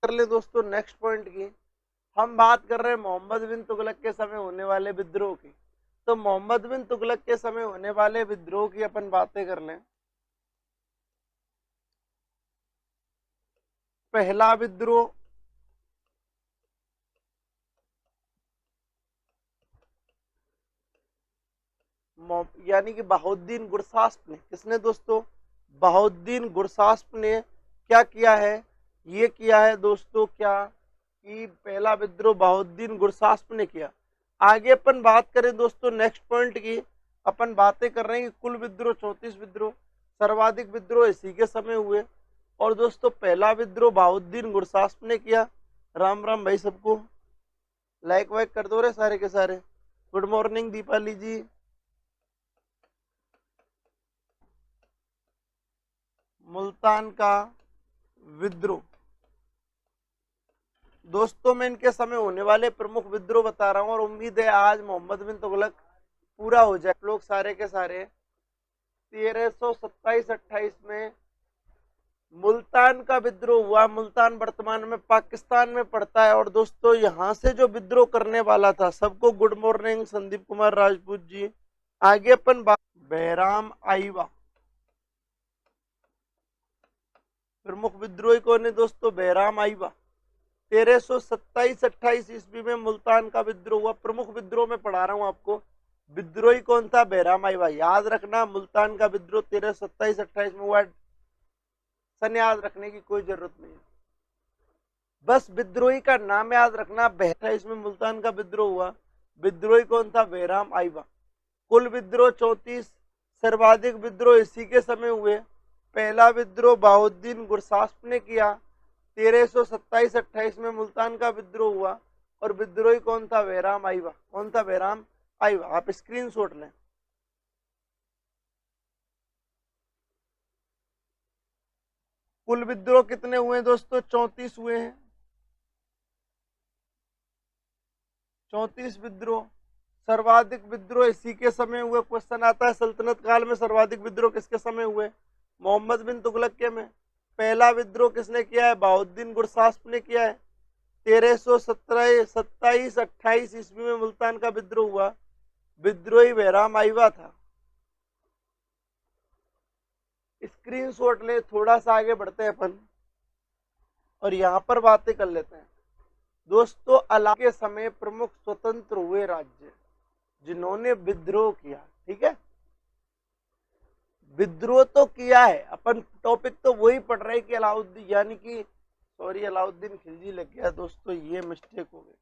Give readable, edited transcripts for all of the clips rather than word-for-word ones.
कर ले दोस्तों नेक्स्ट पॉइंट की। हम बात कर रहे हैं मोहम्मद बिन तुगलक के समय होने वाले विद्रोह की। तो मोहम्मद बिन तुगलक के समय होने वाले विद्रोह की अपन बातें कर लें। पहला विद्रोह यानी कि बहाउद्दीन गुरसास्प ने, किसने दोस्तों? बहाउद्दीन गुरसास्प ने क्या किया है? ये किया है दोस्तों क्या कि पहला विद्रोह बहाउद्दीन गुरसास्प ने किया। आगे अपन बात करें दोस्तों नेक्स्ट पॉइंट की, अपन बातें कर रहे हैं कि कुल विद्रोह 34 विद्रोह, सर्वाधिक विद्रोह इसी के समय हुए। और दोस्तों पहला विद्रोह बहाउद्दीन गुरसास्प ने किया। राम राम भाई सबको, लाइक वाइक कर दो रे सारे के सारे। गुड मॉर्निंग दीपाली जी। मुल्तान का विद्रोह दोस्तों मैं इनके समय होने वाले प्रमुख विद्रोह बता रहा हूं और उम्मीद है आज मोहम्मद बिन तुगलक पूरा हो जाए। लोग सारे के सारे 1327-28 में मुल्तान का विद्रोह हुआ। मुल्तान वर्तमान में पाकिस्तान में पड़ता है। और दोस्तों यहां से जो विद्रोह करने वाला था, सबको गुड मॉर्निंग संदीप कुमार राजपूत जी। आगे अपन बात, बैराम आईवा। प्रमुख विद्रोही कौन है दोस्तों? बैराम आईवा। 1327-28 ईस्वी में मुल्तान का विद्रोह हुआ। प्रमुख विद्रोह में पढ़ा रहा हूं आपको। विद्रोही कौन था? बैराम आईवा। याद रखना मुल्तान का विद्रोह 1327-28 में हुआ। सन याद रखने की कोई जरूरत नहीं है, बस विद्रोही का नाम याद रखना। 28 में मुल्तान का विद्रोह हुआ। विद्रोही कौन था? बैराम आईवा। कुल विद्रोह 34, सर्वाधिक विद्रोह इसी के समय हुए। पहला विद्रोह बहाउद्दीन गुरसास्प ने किया। 1327-28 में मुल्तान का विद्रोह हुआ। और विद्रोही कौन था? बैराम आईवा। कौन था? बैराम आईवा। आप स्क्रीनशॉट लें। कुल विद्रोह कितने हुए दोस्तों? 34 हुए हैं। 34 विद्रोह। सर्वाधिक विद्रोह इसी के समय हुए। क्वेश्चन आता है सल्तनत काल में सर्वाधिक विद्रोह किसके समय हुए? मोहम्मद बिन तुगलक के में। पहला विद्रोह किसने किया है? बहाउद्दीन गुरसास्प ने किया है। 1327-28 ईस्वी में मुल्तान का विद्रोह हुआ। विद्रोही बैराम आईवा था। स्क्रीनशॉट ले। थोड़ा सा आगे बढ़ते हैं अपन और यहां पर बातें कर लेते हैं दोस्तों। अलाउद्दीन के समय प्रमुख स्वतंत्र हुए राज्य जिन्होंने विद्रोह किया। ठीक है, विद्रोह तो किया है, अपन टॉपिक तो वही पढ़ रहे हैं कि अलाउद्दीन, यानी कि सॉरी अलाउद्दीन खिलजी लग गया दोस्तों, ये मिस्टेक हो गई।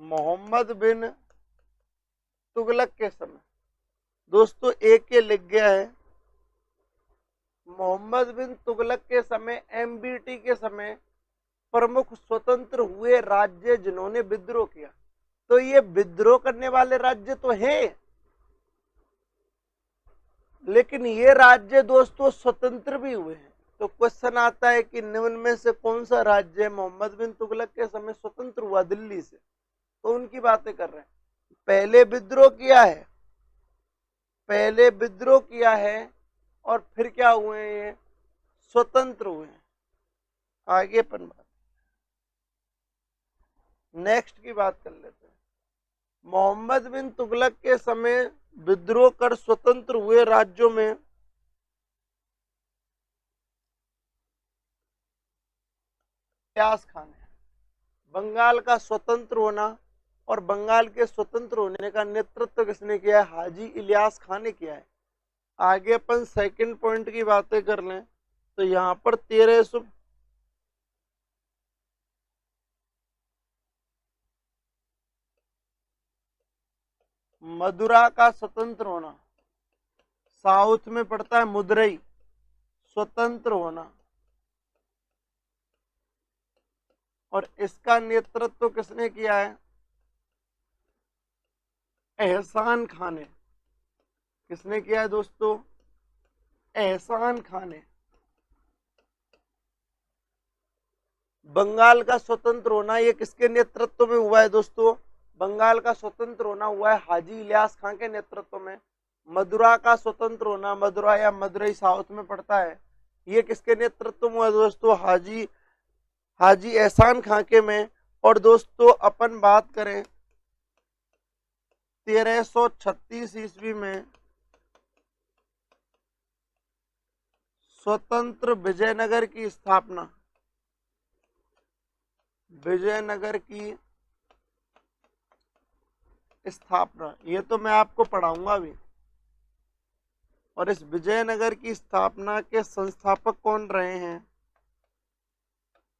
मोहम्मद बिन तुगलक के समय दोस्तों एक ये लिख गया है। मोहम्मद बिन तुगलक के समय, एमबीटी के समय प्रमुख स्वतंत्र हुए राज्य जिन्होंने विद्रोह किया। तो ये विद्रोह करने वाले राज्य तो हैं, लेकिन ये राज्य दोस्तों स्वतंत्र भी हुए हैं। तो क्वेश्चन आता है कि निम्न में से कौन सा राज्य मोहम्मद बिन तुगलक के समय स्वतंत्र हुआ दिल्ली से? तो उनकी बातें कर रहे हैं। पहले विद्रोह किया है, पहले विद्रोह किया है और फिर क्या हुए हैं? स्वतंत्र हुए हैं। आगे अपन बात नेक्स्ट की बात कर लेते हैं। मोहम्मद बिन तुगलक के समय विद्रोह कर स्वतंत्र हुए राज्यों में इलियास खान है। बंगाल का स्वतंत्र होना और बंगाल के स्वतंत्र होने का नेतृत्व किसने किया है? हाजी इलियास खान ने किया है। आगे अपन सेकंड पॉइंट की बातें कर लें तो यहां पर 1300 मदुरा का स्वतंत्र होना, साउथ में पड़ता है मदुरई, स्वतंत्र होना। और इसका नेतृत्व किसने किया है? एहसान खान ने। किसने किया है दोस्तों? एहसान खान ने। बंगाल का स्वतंत्र होना ये किसके नेतृत्व में हुआ है दोस्तों? बंगाल का स्वतंत्र होना हुआ है हाजी इलियास खान के नेतृत्व में। मदुरा का स्वतंत्र होना, मदुरा या मदुरई साउथ में पड़ता है, ये किसके नेतृत्व में हुआ दोस्तों? हाजी एहसान खां के में। और दोस्तों अपन बात करें 1336 ईस्वी में स्वतंत्र विजयनगर की स्थापना, विजयनगर की स्थापना, ये तो मैं आपको पढ़ाऊंगा भी। और इस विजयनगर की स्थापना के संस्थापक कौन रहे हैं,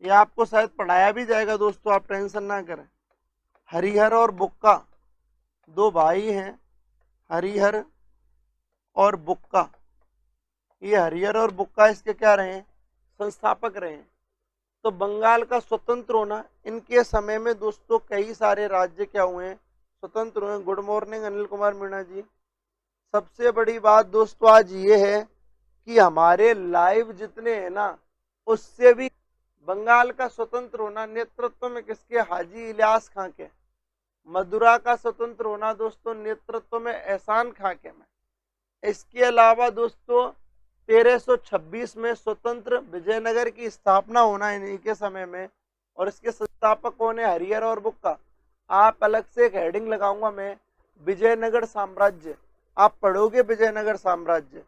ये आपको शायद पढ़ाया भी जाएगा दोस्तों, आप टेंशन ना करें। हरिहर और बुक्का, दो भाई हैं, हरिहर और बुक्का। ये हरिहर और बुक्का इसके क्या रहे हैं? संस्थापक रहे हैं। तो बंगाल का स्वतंत्र होना, इनके समय में दोस्तों कई सारे राज्य क्या हुए हैं? स्वतंत्र हुए। गुड मॉर्निंग अनिल कुमार मीणा जी। सबसे बड़ी बात दोस्तों आज ये है कि हमारे लाइव जितने हैं ना, उससे भी बंगाल का स्वतंत्र होना नेतृत्व में किसके? हाजी इलियास खां के। मदुरा का स्वतंत्र होना दोस्तों नेतृत्व में एहसान खां के में। इसके अलावा दोस्तों 1326 में स्वतंत्र विजयनगर की स्थापना होना इन्हीं के समय में। और इसके संस्थापक कौन है? हरिहर और बुक्का। आप अलग से एक हेडिंग लगाऊंगा मैं, विजयनगर साम्राज्य। आप पढ़ोगे विजयनगर साम्राज्य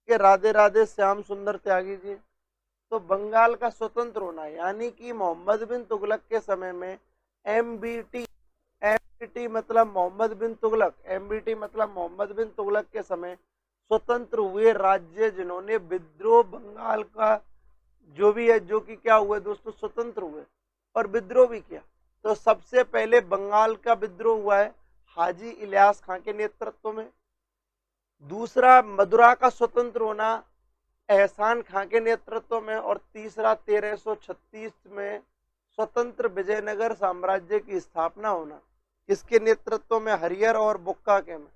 के। राधे राधे श्याम सुंदर त्यागी जी। तो बंगाल का स्वतंत्र होना यानी कि मोहम्मद बिन तुगलक के समय में एमबीटी, एमबीटी मतलब मोहम्मद बिन तुगलक, एमबीटी मतलब मोहम्मद बिन तुगलक के समय स्वतंत्र हुए राज्य जिन्होंने विद्रोह, बंगाल का जो भी है, जो कि क्या हुए दोस्तों? स्वतंत्र हुए और विद्रोह भी किया। तो सबसे पहले बंगाल का विद्रोह हुआ है हाजी इलियास खां के नेतृत्व में। दूसरा मदुरा का स्वतंत्र होना एहसान खां के नेतृत्व में। और तीसरा 1336 में स्वतंत्र विजयनगर साम्राज्य की स्थापना होना किसके नेतृत्व में? हरिहर और बुक्का के में।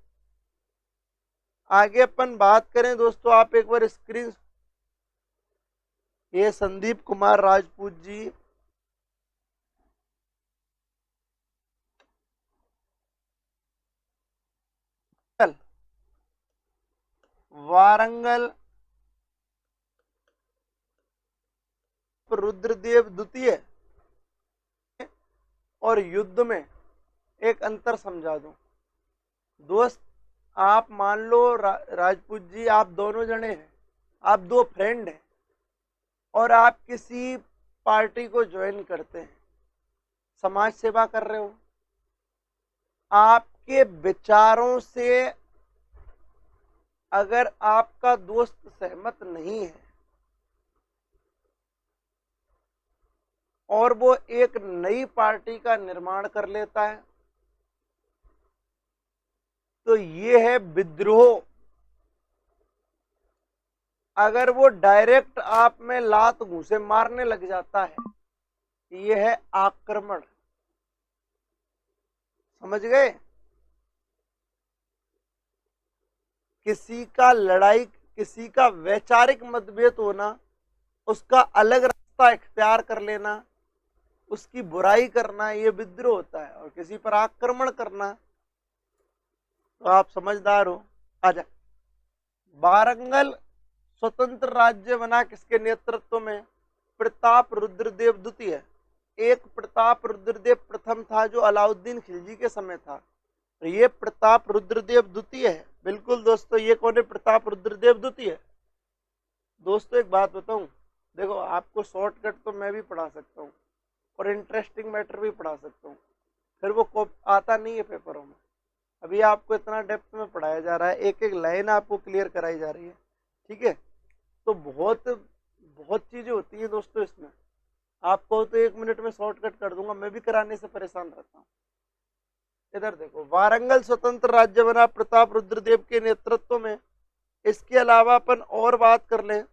आगे अपन बात करें दोस्तों, आप एक बार स्क्रीन, ये संदीप कुमार राजपूत जी, वारंगल रुद्रदेव द्वितीय और युद्ध में एक अंतर समझा दूं दोस्त। आप मान लो राजपूत जी, आप दोनों जने हैं, आप दो फ्रेंड हैं और आप किसी पार्टी को ज्वाइन करते हैं, समाज सेवा कर रहे हो। आपके विचारों से अगर आपका दोस्त सहमत नहीं है और वो एक नई पार्टी का निर्माण कर लेता है, तो ये है विद्रोह। अगर वो डायरेक्ट आप में लात घूंसे मारने लग जाता है, ये है आक्रमण। समझ गए? किसी का लड़ाई, किसी का वैचारिक मतभेद होना, उसका अलग रास्ता इख्तियार कर लेना, उसकी बुराई करना, ये विद्रोह होता है। और किसी पर आक्रमण करना, तो आप समझदार हो। आजा, वारंगल स्वतंत्र राज्य बना किसके नेतृत्व में? प्रताप रुद्रदेव द्वितीय। एक प्रताप रुद्रदेव प्रथम था जो अलाउद्दीन खिलजी के समय था, तो ये प्रताप रुद्रदेव द्वितीय है। बिल्कुल दोस्तों, ये कौन है? प्रताप रुद्रदेव द्वितीय। दोस्तों एक बात बताऊं, देखो आपको शॉर्टकट तो मैं भी पढ़ा सकता हूँ और इंटरेस्टिंग मैटर भी पढ़ा सकता हूँ, फिर वो आता नहीं है पेपरों में। अभी आपको इतना डेप्थ में पढ़ाया जा रहा है, एक एक लाइन आपको क्लियर कराई जा रही है, ठीक है? तो बहुत बहुत चीजें होती है दोस्तों इसमें। आपको तो 1 मिनट में शॉर्टकट कर दूंगा, मैं भी कराने से परेशान रहता हूँ। इधर देखो, वारंगल स्वतंत्र राज्य बना प्रताप रुद्रदेव के नेतृत्व में। इसके अलावा अपन और बात कर लें,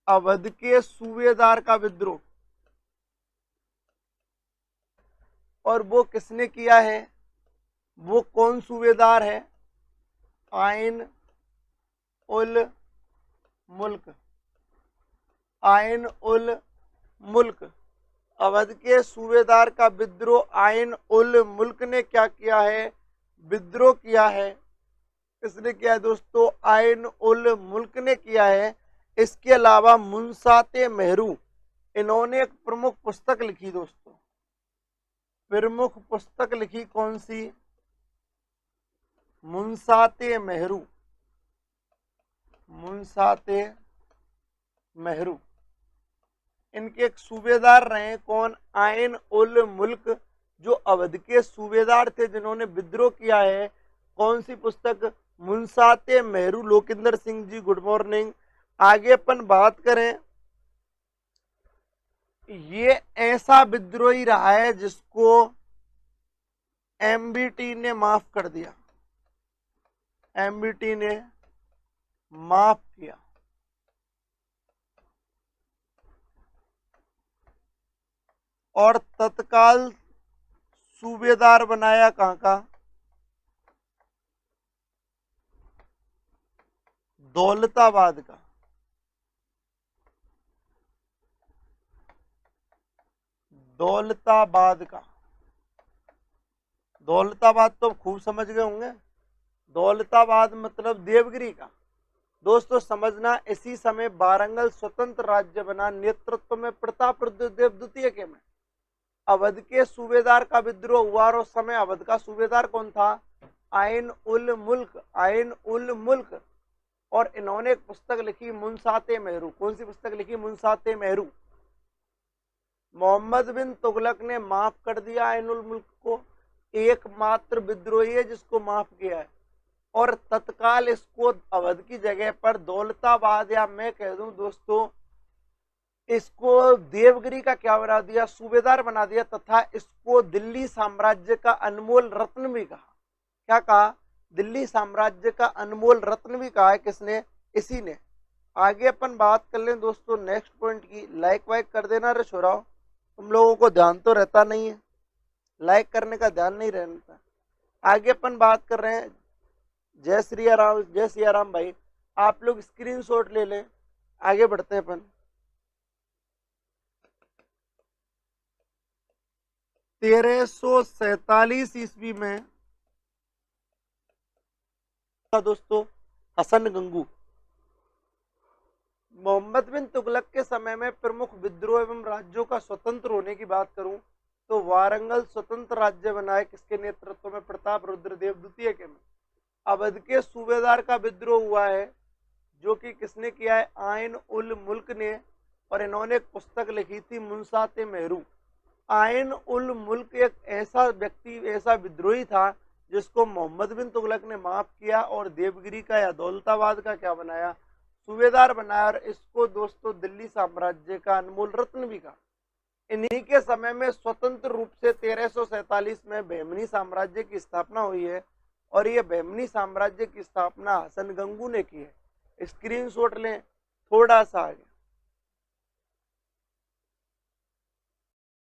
अवध के सूबेदार का विद्रोह, और वो किसने किया है? वो कौन सूबेदार है? आइन उल मुल्क, आइन उल मुल्क। अवध के सूबेदार का विद्रोह आइन उल मुल्क ने क्या किया है, विद्रोह किया है। किसने किया है दोस्तों, आइन उल मुल्क ने किया है। इसके अलावा मुंसाते मेहरू, इन्होंने एक प्रमुख पुस्तक लिखी दोस्तों, प्रमुख पुस्तक लिखी कौन सी, मुंसाते मेहरू, मुंसाते मेहरू। इनके एक सूबेदार रहे कौन, आइन उल मुल्क, जो अवध के सूबेदार थे जिन्होंने विद्रोह किया है। कौन सी पुस्तक, मुंसाते मेहरू। Lokinder Singh ji good morning. आगे अपन बात करें, ये ऐसा विद्रोही रहा है जिसको एमबीटी ने माफ कर दिया, एमबीटी ने माफ किया। और तत्काल सूबेदार बनाया कहां का, दौलताबाद का। दौलताबाद का, दौलताबाद तो खूब समझ गए होंगे। दौलताबाद मतलब देवगिरी का। दोस्तों समझना, इसी समय वारंगल स्वतंत्र राज्य बना, नेतृत्व में प्रतापरुद्र देव द्वितीय के में। अवध के सूबेदार का विद्रोह हुआ और उस समय अवध का सूबेदार कौन था, आइन उल मुल्क, आइन उल मुल्क। और इन्होंने एक पुस्तक लिखी मुंसाते मेहरू। कौन सी पुस्तक लिखी, मुंसाते मेहरू। मोहम्मद बिन तुगलक ने माफ कर दिया आइन उल मुल्क को, एकमात्र विद्रोही है जिसको माफ किया है। और तत्काल इसको अवध की जगह पर दौलताबाद, या मैं कह दूं दोस्तों इसको देवगिरी का क्या बना दिया, सूबेदार बना दिया। तथा इसको दिल्ली साम्राज्य का अनमोल रत्न भी कहा। क्या कहा, दिल्ली साम्राज्य का अनमोल रत्न भी कहा है। किसने, इसी ने। आगे अपन बात कर लें दोस्तों नेक्स्ट पॉइंट की। लाइक वाइक कर देना रे छोराओ, तुम लोगों को ध्यान तो रहता नहीं है, लाइक करने का ध्यान नहीं रहता। आगे अपन बात कर रहे हैं, जय श्री राम, जय सिया राम भाई। आप लोग स्क्रीनशॉट ले लें, आगे बढ़ते हैं अपन। 1347 ईस्वी में दोस्तों हसन गंगू। मोहम्मद बिन तुगलक के समय में प्रमुख विद्रोह एवं राज्यों का स्वतंत्र होने की बात करूं तो वारंगल स्वतंत्र राज्य बना है। किसके नेतृत्व में, प्रताप रुद्रदेव द्वितीय के में। अवध के सूबेदार का विद्रोह हुआ है जो कि किसने किया है, आइन उल मुल्क ने। और इन्होंने एक पुस्तक लिखी थी मुंसाते मेहरू। आइन उल मुल्क एक ऐसा व्यक्ति, ऐसा विद्रोही था जिसको मोहम्मद बिन तुगलक ने माफ किया और देवगिरी का या दौलताबाद का क्या बनाया, सूबेदार बनाया। और इसको दोस्तों दिल्ली साम्राज्य का अनमोल रत्न भी कहा। इन्हीं के समय में स्वतंत्र रूप से 1347 में बहमनी साम्राज्य की स्थापना हुई है। और ये बहमनी साम्राज्य की स्थापना हसन गंगू ने की है। स्क्रीनशॉट लें, थोड़ा सा आगे।